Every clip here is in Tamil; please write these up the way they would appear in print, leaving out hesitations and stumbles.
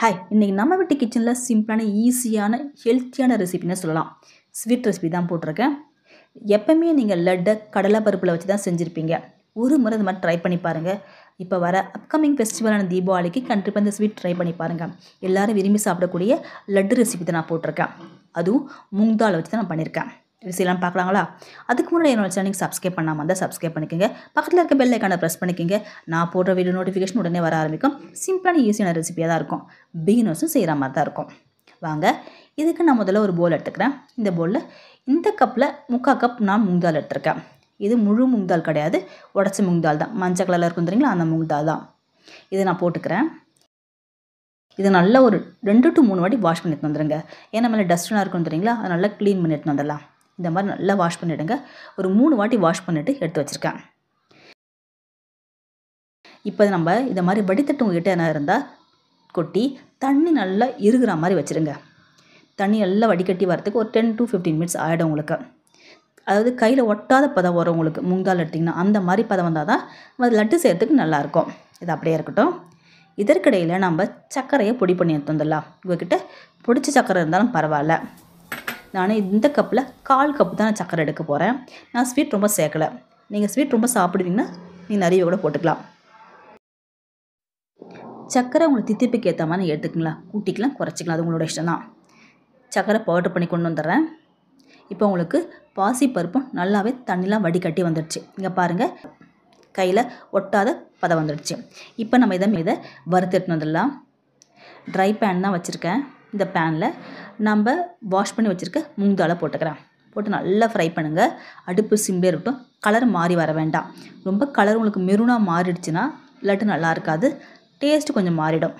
ஹாய், இன்றைக்கி நம்ம வீட்டு கிச்சனில் சிம்பிளான ஈஸியான ஹெல்த்தியான ரெசிபின்னு சொல்லலாம். ஸ்வீட் ரெசிபி தான் போட்டிருக்கேன். எப்போவுமே நீங்கள் லட்டை கடலை பருப்பில் வச்சு தான் செஞ்சுருப்பீங்க. ஒரு முறை இந்த மாதிரி ட்ரை பண்ணி பாருங்கள். இப்போ வர அப்கமிங் ஃபெஸ்டிவலான தீபாவளிக்கு கண்டிப்பாக இந்த ஸ்வீட் ட்ரை பண்ணி பாருங்கள். எல்லோரும் விரும்பி சாப்பிடக்கூடிய லட்டு ரெசிபி தான் நான் போட்டிருக்கேன். அதுவும் மூங் தால் வச்சு தான் நான் பண்ணியிருக்கேன். ரெசிபிலாம் பார்க்கலாங்களா? அதுக்கு முன்னாடி என்னோட சேனலுக்கு சப்ஸ்கிரைப் பண்ணாமல் இருந்தால் சப்ஸ்கிரைப் பண்ணிக்கோங்க. பக்கத்தில் இருக்க பெல் ஐக்கானை ப்ரெஸ் பண்ணிக்கோங்க. நான் போடுற வீடியோ நோட்டிஃபிகேஷன் உடனே வர ஆரம்பிக்கும். சிம்பிளான ஈஸியான ரெசிபியாக தான் இருக்கும். பிகினர்ஸும் செய்கிற மாதிரி தான் இருக்கும். வாங்க, இதுக்கு நான் முதல்ல ஒரு பவுல் எடுத்துக்கிறேன். இந்த பவுலில் இந்த கப்பில் 3/4 கப் நான் மூங் தால் எடுத்துருக்கேன். இது முழு மூங் தால் கிடையாது, உடச்ச மூங் தால் தான். மஞ்சள் கலரில் இருக்கும் தெரியுங்களா, அந்த மூங் தால் தான். இதை நான் போட்டுக்கிறேன். இதை நல்லா ஒரு 2 to 3 வாட்டி வாஷ் பண்ணிட்டு வந்துடுங்க. ஏன்னா மேலே டஸ்ட்லாம் இருக்கும் தெரியுங்களா, அதை நல்லா க்ளீன் பண்ணிட்டு வந்துடலாம். இந்த மாதிரி நல்லா வாஷ் பண்ணிவிடுங்க. ஒரு 3 வாட்டி வாஷ் பண்ணிவிட்டு எடுத்து வச்சுருக்கேன். இப்போ நம்ம இதை மாதிரி வடித்தட்டு உங்ககிட்ட என்ன இருந்தால் கொட்டி தண்ணி நல்லா இருக்கிற மாதிரி வச்சுருங்க. தண்ணி நல்லா வடிகட்டி வரத்துக்கு ஒரு 10 to 15 மினிட்ஸ் ஆகிடும் உங்களுக்கு. அதாவது கையில் ஒட்டாத பதம் வரும் உங்களுக்கு. மூங் தால் எடுத்திங்கன்னா அந்த மாதிரி பதம் வந்தால் தான் அது லட்டு செய்கிறதுக்கு நல்லாயிருக்கும். இது அப்படியே இருக்கட்டும். இதற்கிடையில் நம்ம சர்க்கரையை பொடி பண்ணி எடுத்து வந்துடலாம். உங்கள்கிட்ட பொடிச்ச சர்க்கரை இருந்தாலும் பரவாயில்ல. நான் இந்த கப்பில் 1/4 கப்பு தான் நான் சர்க்கரை எடுக்க போகிறேன். நான் ஸ்வீட் ரொம்ப சேர்க்கலை. நீங்கள் ஸ்வீட் ரொம்ப சாப்பிடுவீங்கன்னா நீங்கள் நிறைய கூட போட்டுக்கலாம். சர்க்கரை உங்களுக்கு தித்திப்புக்கு ஏற்ற மாதிரி எடுத்துக்கலாம், கூட்டிக்கலாம், குறைச்சிக்கலாம். அது உங்களோட இஷ்டம் தான். சர்க்கரை பவுடர் பண்ணி கொண்டு வந்துடுறேன். இப்போ உங்களுக்கு பாசி பருப்பும் நல்லாவே தண்ணிலாம் வடிகட்டி வந்துடுச்சு. இங்கே பாருங்கள், கையில் ஒட்டாத பதம் வந்துடுச்சு. இப்போ நம்ம இதை வறுத்துட்டு வந்துடலாம். ட்ரை பேன் தான் வச்சுருக்கேன். இந்த பேனில் நம்ம வாஷ் பண்ணி வச்சுருக்க மூங் தாலை போட்டுக்கிறேன். போட்டு நல்லா ஃப்ரை பண்ணுங்கள். அடுப்பு சிம்லே இருக்கட்டும். கலர் மாறி வர வேண்டாம். ரொம்ப கலர் உங்களுக்கு மெரூனாக மாறிடுச்சுன்னா லட்டு நல்லா இருக்காது, டேஸ்ட்டு கொஞ்சம் மாறிடும்.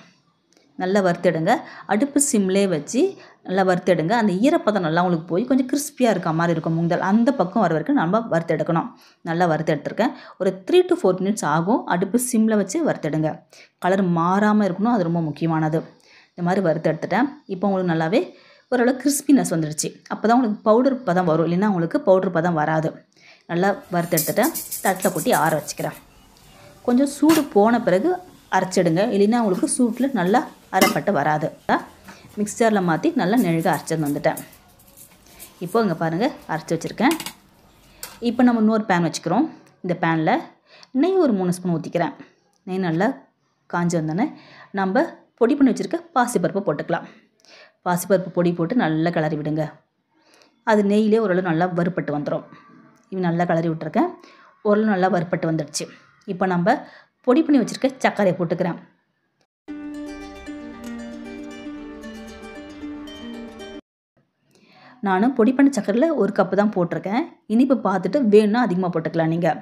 நல்லா வறுத்தெடுங்க. அடுப்பு சிம்லே வச்சு நல்லா வறுத்தெடுங்க. அந்த ஈரப்பதம் நல்லா உங்களுக்கு போய் கொஞ்சம் கிறிஸ்பியாக இருக்க மாதிரி இருக்கும் மூங் தால். அந்த பக்கம் வர வரைக்கும் நம்ம வறுத்தெடுக்கணும். நல்லா வறுத்தெடுத்துருக்கேன். ஒரு 3 to 4 மினிட்ஸ் ஆகும். அடுப்பு சிம்மில் வச்சு வறுத்தெடுங்க. கலர் மாறாமல் இருக்கணும், அது ரொம்ப முக்கியமானது. இந்த மாதிரி வறுத்து எடுத்துட்டேன். இப்போ உங்களுக்கு நல்லாவே ஓரளவு கிறிஸ்பினஸ் வந்துடுச்சு. அப்போ தான் உங்களுக்கு பவுடர் பதம் வரும், இல்லைன்னா உங்களுக்கு பவுடர் பதம் வராது. நல்லா வறுத்து எடுத்துட்டேன். தட்டில் கொட்டி ஆற வச்சுக்கிறேன். கொஞ்சம் சூடு போன பிறகு அரைச்சிடுங்க, இல்லைன்னா உங்களுக்கு சூட்டில் நல்லா அரைப்பட்டு வராது. மிக்சரில் மாற்றி நல்லா நெழுக அரைச்சிட்டு வந்துட்டேன். இப்போ இங்கே பாருங்கள், அரைச்சி வச்சுருக்கேன். இப்போ நம்ம இன்னொரு பேன் வச்சுக்கிறோம். இந்த பேனில் நெய் ஒரு 3 ஸ்பூன் ஊற்றிக்கிறேன். நெய் நல்லா காஞ்சி வந்தோடனே நம்ம பொடி பண்ணி வச்சுருக்க பாசிப்பருப்பு போட்டுக்கலாம். பாசிப்பருப்பு பொடி போட்டு நல்லா கிளறி விடுங்க. அது நெய்யிலே ஓரளவு நல்லா வறுப்பட்டு வந்துடும். இது நல்லா கிளறி விட்டுருக்கேன். ஓரளவு நல்லா வறுப்பட்டு வந்துடுச்சு. இப்போ நம்ம பொடி பண்ணி வச்சுருக்க சர்க்கரையை போட்டுக்கிறேன். நான் பொடி பண்ண சர்க்கரையில் 1 கப்பு தான் போட்டிருக்கேன். இனிப்பு பார்த்துட்டு வேணும்னா அதிகமாக போட்டுக்கலாம். நீங்கள்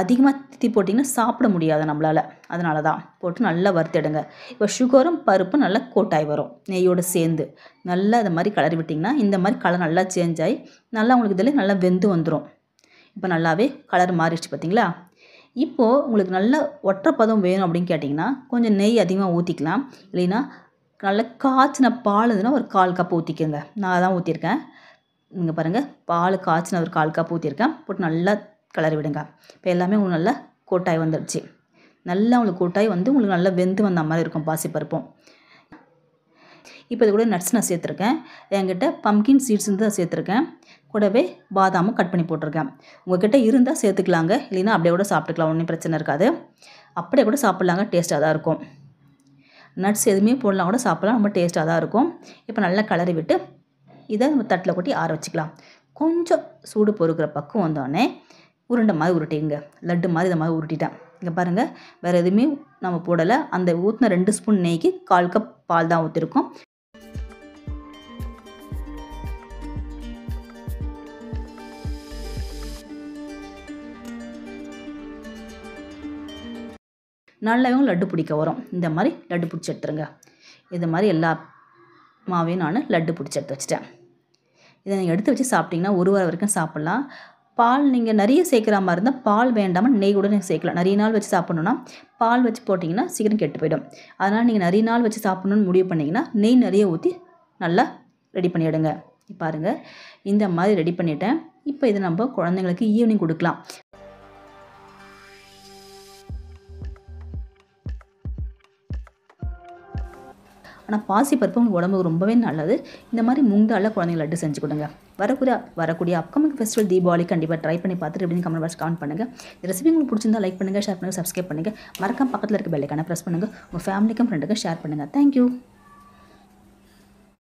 அதிகமாக தித்தி போட்டிங்கன்னா சாப்பிட முடியாது நம்மளால். அதனால தான் போட்டு நல்லா வறுத்தெடுங்க. இப்போ சுகரும் பருப்பும் நல்லா கோட்டாகி வரும் நெய்யோடு சேர்ந்து. நல்லா இந்த மாதிரி கலரி விட்டிங்கன்னா இந்த மாதிரி கலர் நல்லா சேஞ்ச் ஆகி நல்லா உங்களுக்கு இதில் நல்லா வெந்து வந்துடும். இப்போ நல்லாவே கலர் மாறிடுச்சு பார்த்தீங்களா? இப்போது உங்களுக்கு நல்லா ஒற்றை பதம் வேணும் அப்படின்னு கேட்டிங்கன்னா கொஞ்சம் நெய் அதிகமாக ஊற்றிக்கலாம். இல்லைன்னா நல்லா காய்ச்சின பால் இருந்துன்னா ஒரு 1/4 கப் ஊற்றிக்கோங்க. நான் அதான் ஊற்றிருக்கேன். இங்கே பாருங்கள், பால் காய்ச்சின ஒரு 1/4 கப் ஊற்றிருக்கேன். போட்டு நல்லா கிளறி விடுங்க. இப்போ எல்லாமே உங்களுக்கு நல்லா கோட்டாகி வந்துடுச்சு. நல்லா உங்களுக்கு கோட்டாகி வந்து உங்களுக்கு நல்லா வெந்து வந்த மாதிரி இருக்கும் பாசிப்பருப்பும். இப்போ இது கூட நட்ஸ் நான் சேர்த்துருக்கேன். என்கிட்ட பம்கின் சீட்ஸ் தான் சேர்த்துருக்கேன். கூடவே பாதாமும் கட் பண்ணி போட்டிருக்கேன். உங்கள்கிட்ட இருந்தால் சேர்த்துக்கலாங்க, இல்லைன்னா அப்படியே கூட சாப்பிட்டுக்கலாம், ஒன்றும் பிரச்சனை இருக்காது. அப்படியே கூட சாப்பிட்லாங்க, டேஸ்ட்டாக தான் இருக்கும். நட்ஸ் எதுவுமே போடலாம் கூட சாப்பிட்லாம், ரொம்ப டேஸ்ட்டாக தான் இருக்கும். இப்போ நல்லா கிளறி விட்டு இதை நம்ம தட்டில் கொட்டி ஆற வச்சுக்கலாம். கொஞ்சம் சூடு பொறுக்கிற பக்கம் வந்தோடனே உருண்டை மாதிரி உருட்டிங்க. லட்டு மாதிரி இந்த மாதிரி உருட்டிட்டேன். இங்கே பாருங்கள், வேறு எதுவுமே நம்ம போடலை. அந்த ஊற்றின 2 ஸ்பூன் நெய்க்கு 1/4 கப் பால் தான் ஊற்றிருக்கோம். நல்லாவே லட்டு பிடிக்க வரும். இந்த மாதிரி லட்டு பிடிச்சி எடுத்துருங்க. இது மாதிரி எல்லா மாவையும் நான் லட்டு பிடிச்சி எடுத்து வச்சுட்டேன். இதை நீங்கள் எடுத்து வச்சு சாப்பிட்டிங்கன்னா 1 வாரம் வரைக்கும் சாப்பிட்லாம். பால் நீங்கள் நிறைய சேர்க்குற மாதிரி இருந்தால் பால் வேண்டாமல் நெய் கூட நீங்கள் சேர்க்கலாம். நிறைய நாள் வச்சு சாப்பிட்ணுன்னா பால் வச்சு போட்டிங்கன்னா சீக்கிரம் கெட்டு போயிடும். அதனால் நீங்கள் நிறைய நாள் வச்சு சாப்பிட்ணுன்னு முடிவு பண்ணிங்கன்னா நெய் நிறைய ஊற்றி நல்லா ரெடி பண்ணிவிடுங்க. பாருங்கள், இந்த மாதிரி ரெடி பண்ணிவிட்டேன். இப்போ இதை நம்ம குழந்தைங்களுக்கு ஈவினிங் கொடுக்கலாம். ஆனால் பாசிப்பருப்பு உங்களுக்கு உடம்புக்கு ரொம்பவே நல்லது. இந்த மாதிரி மூங் தாலில் குழந்தைங்க லட்டு செஞ்சு கொடுங்க. வரக்கூடிய அப்கமிங் ஃபெஸ்டிவல் தீபாவளி கண்டிப்பாக ட்ரை பண்ணி பார்த்துட்டு எப்படின்னு கமெண்ட் பாக்ஸ் கமெண்ட் பண்ணுங்கள். இந்த ரெசிபி உங்களுக்கு பிடிச்சிருந்தா லைக் பண்ணுங்கள், ஷேர் பண்ணுங்கள், சப்ஸ்கிரைப் பண்ணுங்கள். மறக்காம பக்கத்தில் இருக்க பெல் ஐக்கானை ப்ரெஸ் பண்ணுங்கள். உங்கள் ஃபேமிலிக்கும் ஃப்ரெண்டுக்கும் ஷேர் பண்ணுங்கள். தேங்க்யூ.